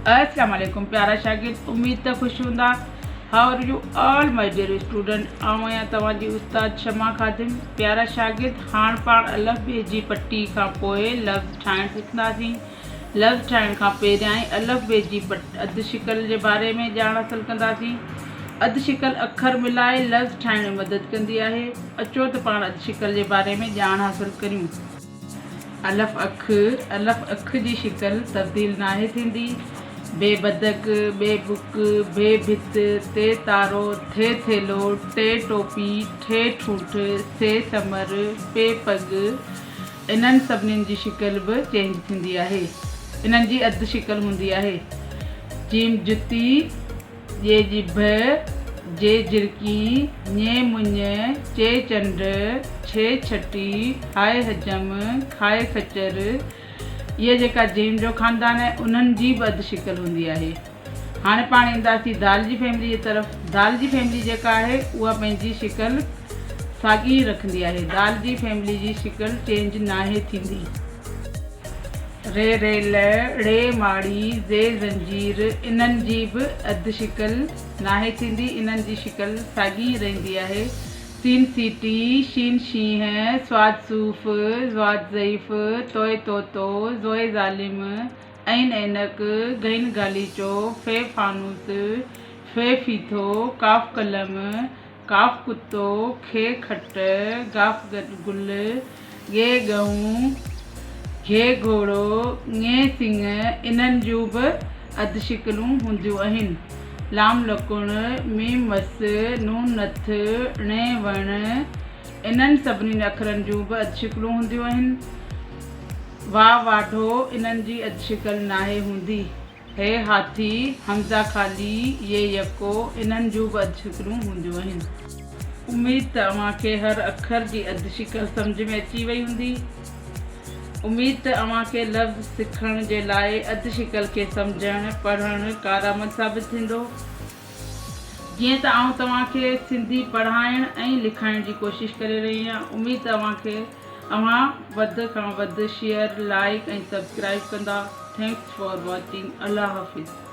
अस्सलाम वालेकुम प्यारा शागिर्द, उम्मीद त ख़ुशि हूंदा। How are you all my dear student. आऊं आहियां तव्हांजी उस्ताद शमा ख़ादिम। प्यारा शागिर्द, हाणे पाण अलफ़ ॿे जी पटी खां पोइ लफ़्ज़ ठाहिणु सिखंदासीं। लफ़्ज़ ठाहिण खां पहिरियां ई अलफ़ ॿे जी अधु शिकल जे बारे में ॼाण हासिलु कंदासीं। अधु शिकल अखर मिलाए लफ़्ज़ ठाहिण में मदद कंदी आहे। अचो त पाण अधु शिकल जे बारे में ॼाण हासिलु करियूं। अलफ़ अख जी शिकल तब्दील नाहे थींदी। बे बदक, बे बुक, बे भित, ते तारो, थे थेलो, टे टोपी, ठे ठूठ, से समर, पे पग, इन्हनि सभिनीनि जी शिकल बि चेंज थींदी आहे। इन्हनि जी अधु शिकल हूंदी आहे। जीम जुती, जे जिभ, जे झिरकी, ñे मुञ, चे चंड, छे छटी, हाय हजम, खाए खचर। इहे जेका जीम जो ख़ानदान आहे उन्हनि जी बि अधु शिकल हूंदी आहे। हाणे पाण ईंदासीं दाल जी फैमिली जी तरफ़। दाल जी फैमिली जेका आहे उहा पंहिंजी शिकल साॻी रखंदी आहे। दाल जी फैमिली जी शिकल चेंज नाहे थींदी। रे रेल, ड़े माड़ी, ज़े ज़ंजीर, इन्हनि जी बि अधु शिकल नाहे थींदी। इन्हनि जी शिकल साॻी रहंदी आहे। सीन सीटी, शीन शींहं, स्वाद सूफ़, ज़्वाद ज़ईफ़, तोए तोतो, ज़ोए ज़ालिम, ऐन ऐनक, गैन गालीचो, फे फानूस, फे फीथो, काफ कलम, काफ कुत्तो, खे खट, गाफ गुल, गे गऊं, घे घोड़ो, ङे सिंह, इन्हनि जूं बि अधु शिकलूं हूंदियूं आहिनि। लाम लकुण, मीम मस, नून नथ, णे वण, इन्हनि सभिनी अखरनि जूं बि अधु शिकलूं हूंदियूं आहिनि। वाह वाढो, इन्हनि जी अधु शिकल नाहे हूंदी। हे हाथी, हमज़ा ख़ाली, ये यको, इन्हनि जूं बि अधु शिकलूं हूंदियूं आहिनि। उम्मीद त अव्हांखे हर अखर जी अधु शिकल सम्झ में अची वई हूंदी। उम्मीद त अव्हांखे लफ़्ज़ सिखण जे लाइ अधु शिकल खे सम्झणु पढ़णु कारआमद साबित थींदो। जीअं त आउं तव्हांखे सिंधी पढ़ाइण ऐं लिखाइण जी कोशिशि करे रही आहियां। उम्मीद त अव्हां वधि खां वधि शेयर, लाइक ऐं सब्सक्राइब कंदा। Thanks for watching. अल्लाह हाफ़िज़।